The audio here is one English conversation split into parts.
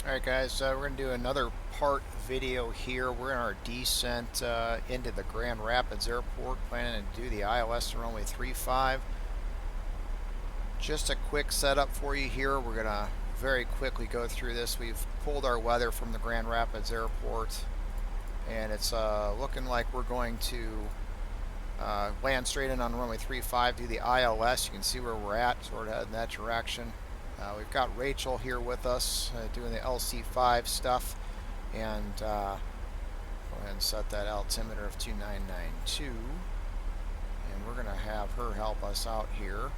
Alright guys, we're going to do another part video here. We're in our descent into the Grand Rapids Airport, planning to do the ILS runway 35. Just a quick setup for you here. We're going to very quickly go through this. We've pulled our weather from the Grand Rapids Airport, and it's looking like we're going to land straight in on runway 35, do the ILS. You can see where we're at, sort of heading that direction. We've got Rachel here with us doing the LC5 stuff, and go ahead and set that altimeter of 2992, and we're going to have her help us out here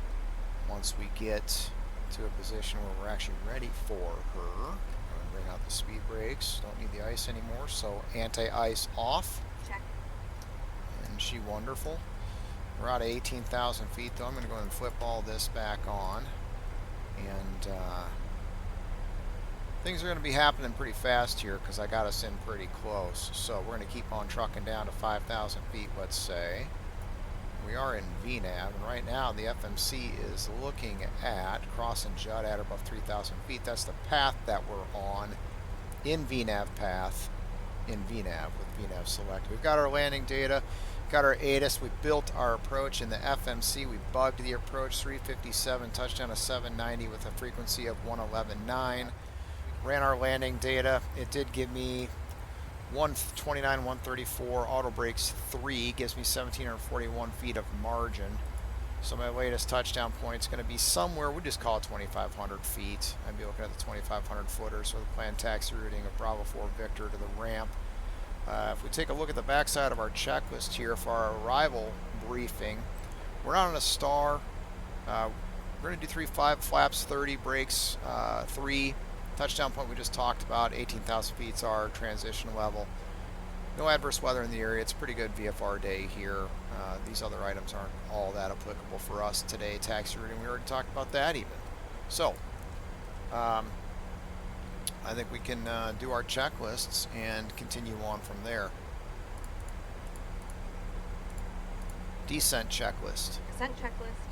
once we get to a position where we're actually ready for her. I'm going to bring out the speed brakes. Don't need the ice anymore, so anti-ice off. Check. And she wonderful. We're out of 18,000 feet though. I'm going to go ahead and flip all this back on. And things are going to be happening pretty fast here because I got us in pretty close. So we're going to keep on trucking down to 5,000 feet, let's say. We are in VNAV, and right now the FMC is looking at crossing Judd at above 3,000 feet. That's the path that we're on in VNAV path, in VNAV with VNAV selected. We've got our landing data. Got our ATIS. We built our approach in the FMC. We bugged the approach 357, touchdown of 790 with a frequency of 111.9. Ran our landing data. It did give me 129, 134. Auto brakes 3 gives me 1,741 feet of margin. So my latest touchdown point is going to be somewhere, we'll just call it 2,500 feet. I'd be looking at the 2,500 footers with the planned taxi routing of Bravo 4 Victor to the ramp. If we take a look at the backside of our checklist here for our arrival briefing, we're not on a star. We're going to do 3 flaps, 30 brakes, 3 touchdown point we just talked about. 18,000 feet is our transition level. No adverse weather in the area. It's a pretty good VFR day here. These other items aren't all that applicable for us today. Taxi routing, we already talked about that even. So, I think we can do our checklists and continue on from there. Descent checklist. Ascent checklist.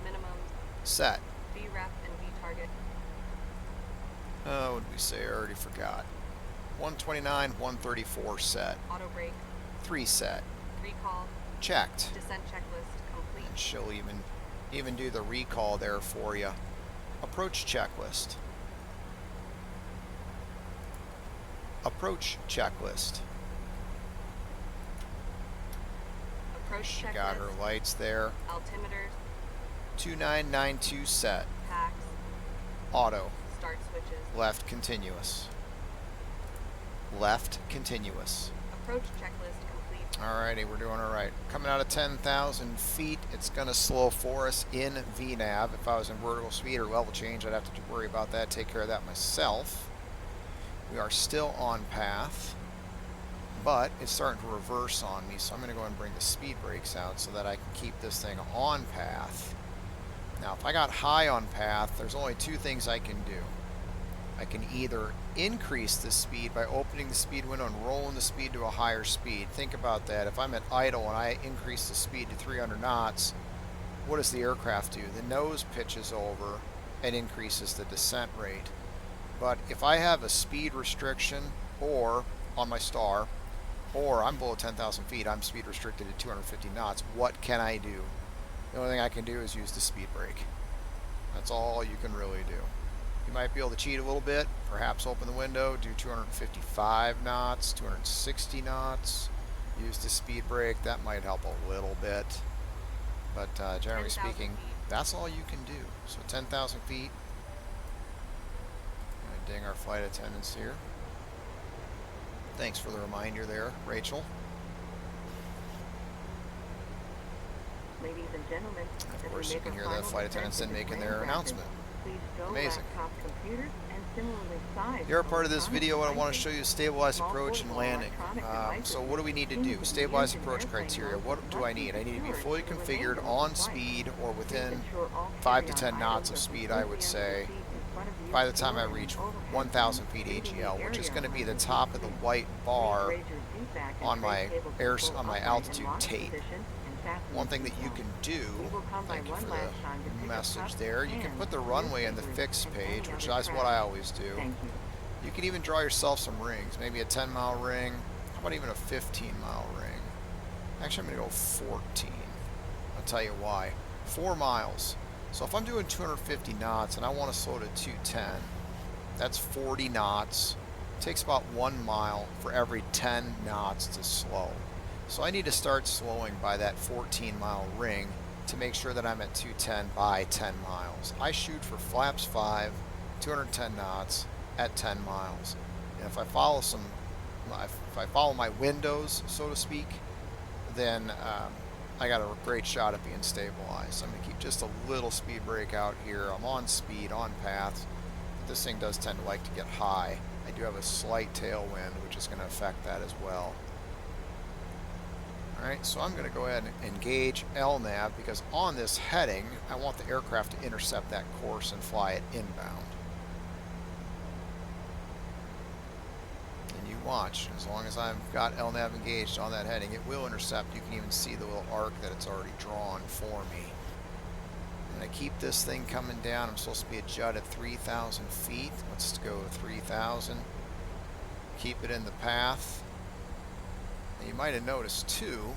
Minimum. Set. VREF and VTarget. What did we say? I already forgot. 129, 134 set. Auto brake. 3 set. Recall. Checked. Descent checklist complete. And she'll even do the recall there for you. Approach checklist. Approach checklist. Approach She checklist. got her lights there. Altimeters. 2992 set. Packs. Auto. Start switches. Left continuous. Left continuous. Approach checklist complete. Alrighty, we're doing alright. Coming out of 10,000 feet, it's going to slow for us in VNAV. If I was in vertical speed or level change, I'd have to worry about that, take care of that myself. We are still on path, but it's starting to reverse on me, so I'm going to go ahead and bring the speed brakes out so that I can keep this thing on path. Now, if I got high on path, there's only 2 things I can do. I can either increase the speed by opening the speed window and rolling the speed to a higher speed. Think about that. If I'm at idle and I increase the speed to 300 knots, what does the aircraft do? The nose pitches over and increases the descent rate. But if I have a speed restriction or on my star, or I'm below 10,000 feet, I'm speed restricted at 250 knots, what can I do? The only thing I can do is use the speed brake. That's all you can really do. You might be able to cheat a little bit, perhaps open the window, do 255 knots, 260 knots, use the speed brake. That might help a little bit. But generally speaking, that's all you can do. So 10,000 feet. Ding our flight attendants here. Thanks for the reminder there, Rachel. Ladies and gentlemen, Of course, you can hear the flight attendants then making their announcement. Amazing. The other part of this video, what I want to show you is stabilize approach and landing. So what do we need to do? Stabilize approach criteria. What do I need? I need to be fully configured on speed or within 5 to 10 knots of speed, I would say, by the time I reach 1,000 feet AGL, which is going to be the top of the white bar on my altitude tape. One thing that you can do, thank you for the message there, you can put the runway in the fixed page, which is what I always do. You can even draw yourself some rings, maybe a 10-mile ring. How about even a 15-mile ring? Actually, I'm going to go 14. I'll tell you why. 4 miles. So if I'm doing 250 knots and I want to slow to 210, that's 40 knots. It takes about 1 mile for every 10 knots to slow. So I need to start slowing by that 14-mile ring to make sure that I'm at 210 by 10 miles. I shoot for flaps 5, 210 knots at 10 miles. And if I follow my windows, so to speak, then I got a great shot at being stabilized. So I'm going to keep just a little speed brake out here. I'm on speed, on path. But this thing does tend to like to get high. I do have a slight tailwind, which is going to affect that as well. Alright, so I'm going to go ahead and engage LNAV because on this heading, I want the aircraft to intercept that course and fly it inbound. And you watch, as long as I've got LNAV engaged on that heading, it will intercept. You can even see the little arc that it's already drawn for me. I'm going to keep this thing coming down. I'm supposed to be a Judd at 3,000 feet. Let's go 3,000. Keep it in the path. And you might have noticed too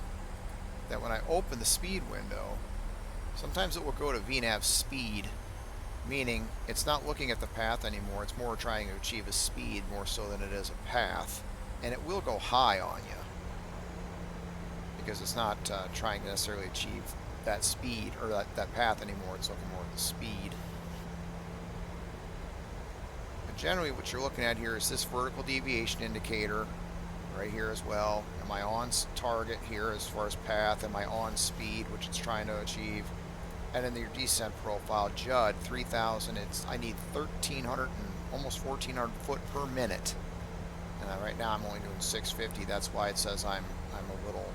that when I open the speed window, sometimes it will go to VNAV speed, meaning it's not looking at the path anymore. It's more trying to achieve a speed more so than it is a path, and it will go high on you because it's not trying to necessarily achieve that speed or that path anymore. It's looking more at the speed. But generally what you're looking at here is this vertical deviation indicator right here as well. Am I on target here as far as path? Am I on speed, which it's trying to achieve? And then your descent profile, Judd 3,000. I need 1,300 and almost 1,400 foot per minute. And right now I'm only doing 650. That's why it says I'm a little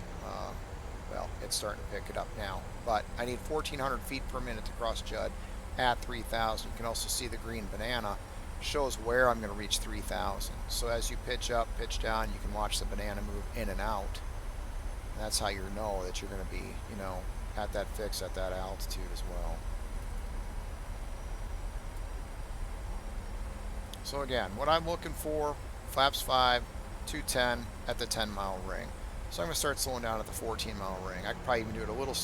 well, it's starting to pick it up now. But I need 1,400 feet per minute to cross Judd at 3,000. You can also see the green banana shows where I'm going to reach 3,000. So as you pitch up, pitch down, you can watch the banana move in and out. And that's how you know that you're going to be, at that fix at that altitude as well. So again, what I'm looking for, flaps 5, 210 at the 10-mile ring. So I'm going to start slowing down at the 14-mile ring. I could probably even do it a little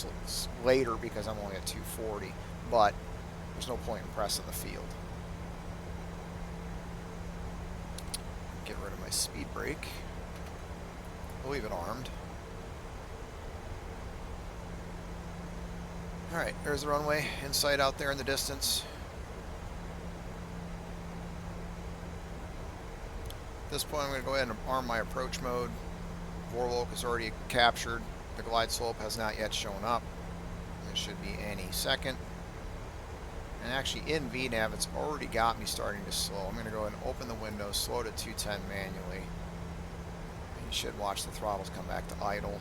later because I'm only at 240, but there's no point in pressing the field. Get rid of my speed brake. I'll leave it armed. Alright, there's the runway in sight out there in the distance. At this point I'm going to go ahead and arm my approach mode. Vorlok is already captured. The glide slope has not yet shown up. It should be any second. And actually in VNAV it's already got me starting to slow. I'm going to go ahead and open the window, slow to 210 manually. And you should watch the throttles come back to idle.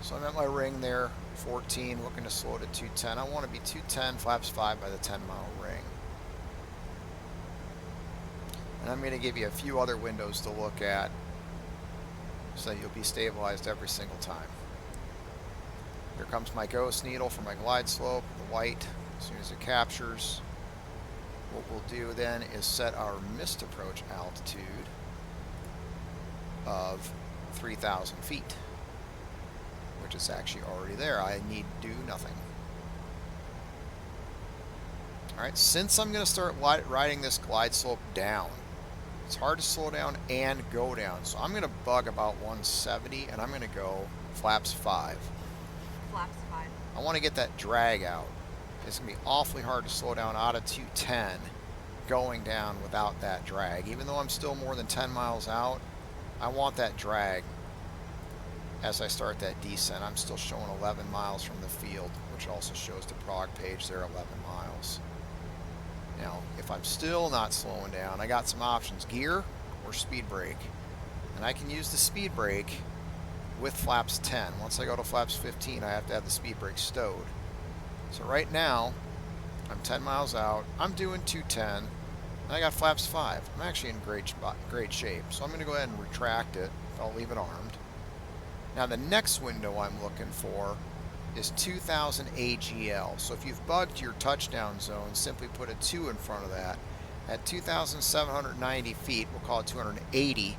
So I'm at my ring there, 14, looking to slow to 210. I want to be 210, flaps 5 by the 10-mile ring. And I'm going to give you a few other windows to look at so that you'll be stabilized every single time. Here comes my ghost needle for my glide slope, the white. As soon as it captures, what we'll do then is set our missed approach altitude of 3,000 feet, which is actually already there. I need do nothing. Alright, since I'm going to start riding this glide slope down, it's hard to slow down and go down. So I'm going to bug about 170 and I'm going to go flaps 5. Flaps 5. I want to get that drag out. It's going to be awfully hard to slow down out of 210 going down without that drag. Even though I'm still more than 10 miles out, I want that drag as I start that descent. I'm still showing 11 miles from the field, which also shows the prog page there, 11 miles. Now, if I'm still not slowing down, I got some options, gear or speed brake. And I can use the speed brake with flaps 10. Once I go to flaps 15, I have to have the speed brake stowed. So right now, I'm 10 miles out, I'm doing 210, and I got flaps 5. I'm actually in great shape. So I'm going to go ahead and retract it. I'll leave it armed. Now the next window I'm looking for is 2,000 AGL. So if you've bugged your touchdown zone, simply put a 2 in front of that. At 2,790 feet, we'll call it 280,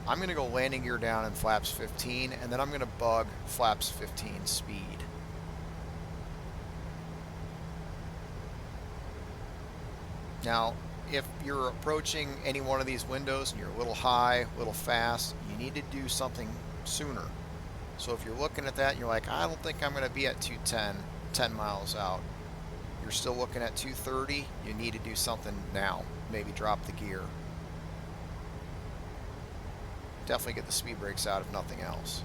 I'm going to go landing gear down in flaps 15, and then I'm going to bug flaps 15 speed. Now, if you're approaching any one of these windows and you're a little high, a little fast, you need to do something sooner. So if you're looking at that and you're like, I don't think I'm going to be at 210, 10 miles out, you're still looking at 230, you need to do something now. Maybe drop the gear. Definitely get the speed brakes out if nothing else.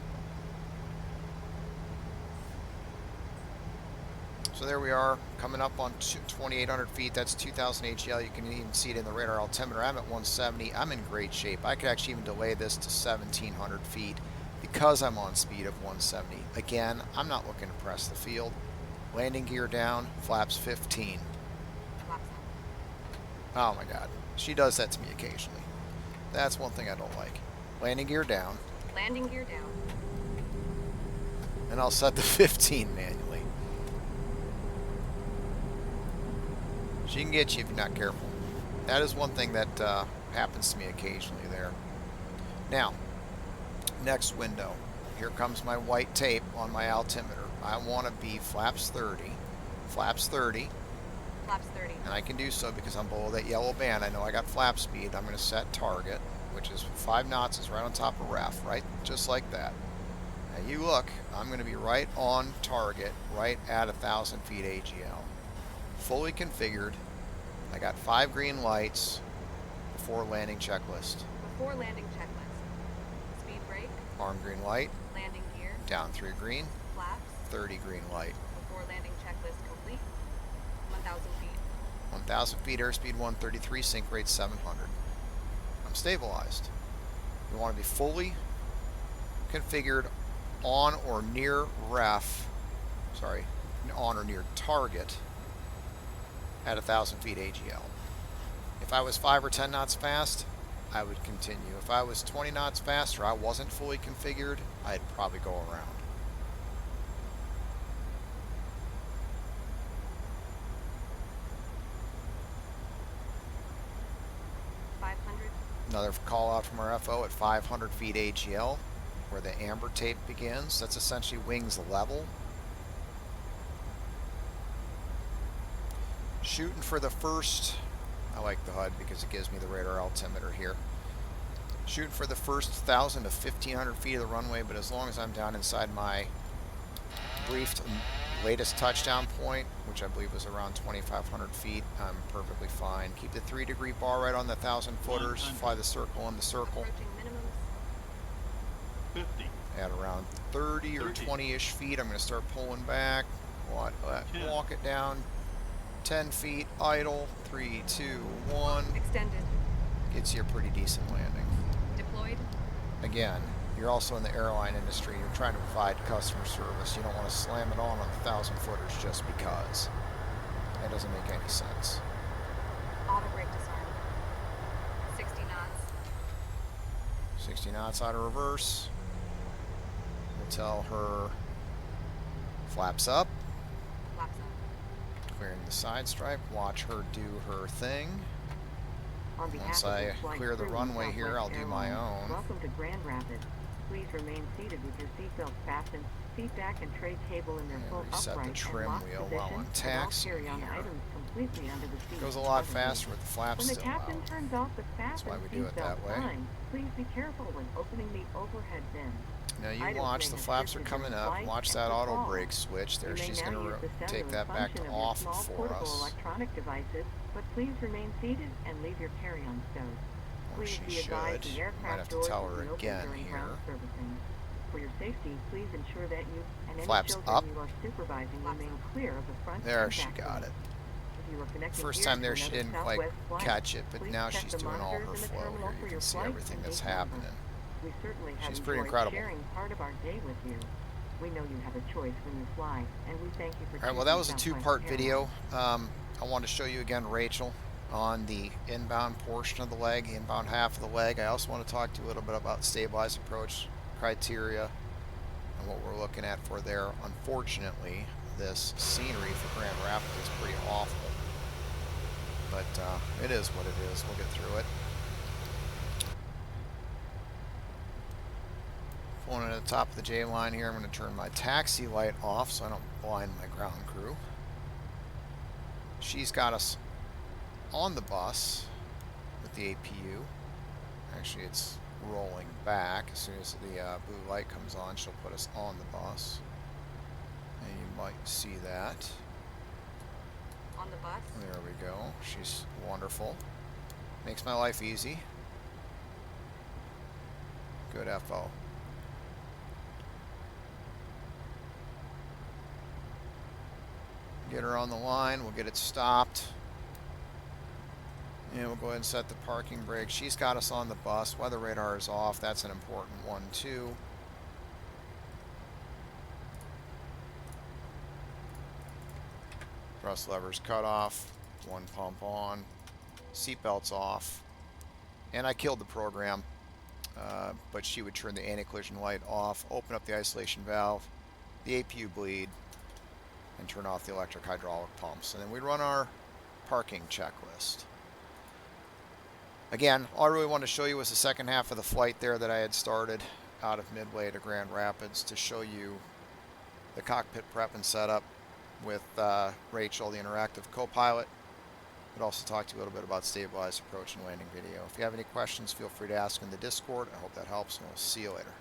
So there we are, coming up on 2,800 feet. That's 2,000 AGL. You can even see it in the radar altimeter. I'm at 170. I'm in great shape. I could actually even delay this to 1,700 feet because I'm on speed of 170. Again, I'm not looking to press the field. Landing gear down, flaps 15. Oh my God. She does that to me occasionally. That's one thing I don't like. Landing gear down. Landing gear down. And I'll set the 15 manually. She can get you if you're not careful. That is one thing that happens to me occasionally there. Now, next window. Here comes my white tape on my altimeter. I want to be flaps 30. Flaps 30. Flaps 30. And I can do so because I'm below that yellow band. I know I got flap speed. I'm going to set target, which is 5 knots is right on top of ref, right? Just like that. Now you look, I'm going to be right on target, right at 1,000 feet AGL. Fully configured. I got 5 green lights before landing checklist. Before landing checklist. Speed brake. Arm green light. Landing gear. Down 3 green. Flaps. 30 green light. Before landing checklist complete. 1,000 feet. 1,000 feet, airspeed 133, sync rate 700. I'm stabilized. You want to be fully configured on or near ref, sorry, on or near target at 1,000 feet AGL. If I was 5 or 10 knots fast, I would continue. If I was 20 knots faster, I wasn't fully configured, I'd probably go around. Another call out from our FO at 500 feet AGL, where the amber tape begins. That's essentially wings level. Shooting for the first, I like the HUD because it gives me the radar altimeter here. Shooting for the first 1,000 to 1,500 feet of the runway, but as long as I'm down inside my briefed latest touchdown point, which I believe was around 2,500 feet, I'm perfectly fine. Keep the 3-degree bar right on the 1,000 footers. Fly the circle in the circle. 50. At around 30 or 20-ish feet, I'm going to start pulling back. Walk it down. 10 feet, idle. 3, 2, 1. Extended. Gets you a pretty decent landing. Deployed. Again, you're also in the airline industry. You're trying to provide customer service. You don't want to slam it on the 1,000 footers just because. That doesn't make any sense. Auto brake disarm. 60 knots. 60 knots out of reverse. We'll tell her flaps up. Flaps up. Clearing the side stripe. Watch her do her thing. Once I clear the runway here, I'll do my own. Welcome to Grand Rapids. Please remain seated with your seatbelt fastened, seat back and tray cable in their And full reset the upright trim and locked wheel position, while on and all taxi carry-on here. items completely under the seat. Goes a lot presently. faster with the flaps When the still captain out. turns off the That's why fasten we do it that seatbelt way. sign, please be careful when opening the overhead bin. Now you Items watch, may the have flaps are shifted coming during up. flight Watch and that for auto call. brake switch there. You may She's now going use the to center take and that back function to of your off small for portable us. electronic devices, but please remain seated and leave your carry-on stowed. Or Please she be advised should. the Might aircraft have to doors tell will her be open again during here. ground servicing. For your safety, please ensure that you and any Flaps children up. you are supervising Flaps remain up. clear of the front There, and she back got doors. it. If you are connecting First here time to there she another didn't quite Southwest flight, catch it, but please now check she's the doing all monitors her in the flow terminal here. for You your can see flight everything and that's gate number. happening. We certainly have She's pretty enjoyed incredible. sharing part of our day with you. We know you have a choice when you fly, and we thank you for All right, well, that was a choosing two-part Southwest video. Airlines. I want to show you again Rachel on the inbound portion of the leg, inbound half of the leg. I also want to talk to you a little bit about stabilized approach criteria and what we're looking at for there. Unfortunately, this scenery for Grand Rapids is pretty awful. But it is what it is. We'll get through it. Pulling in at the top of the J line here, I'm going to turn my taxi light off so I don't blind my ground crew. She's got us on the bus with the APU. Actually, it's rolling back. As soon as the blue light comes on, she'll put us on the bus. And you might see that. On the bus. There we go. She's wonderful. Makes my life easy. Good FO. Get her on the line. We'll get it stopped. And we'll go ahead and set the parking brake. She's got us on the bus. Weather radar is off. That's an important one, too. Thrust levers cut off. One pump on. Seatbelts off. And I killed the program. But she would turn the anti-collision light off, open up the isolation valve, the APU bleed, and turn off the electric hydraulic pumps. And then we'd run our parking checklist. Again, all I really wanted to show you was the second half of the flight there that I had started out of Midway to Grand Rapids to show you the cockpit prep and setup with Rachel, the interactive co-pilot. But also talk to you a little bit about stabilized approach and landing video. If you have any questions, feel free to ask in the Discord. I hope that helps, and we'll see you later.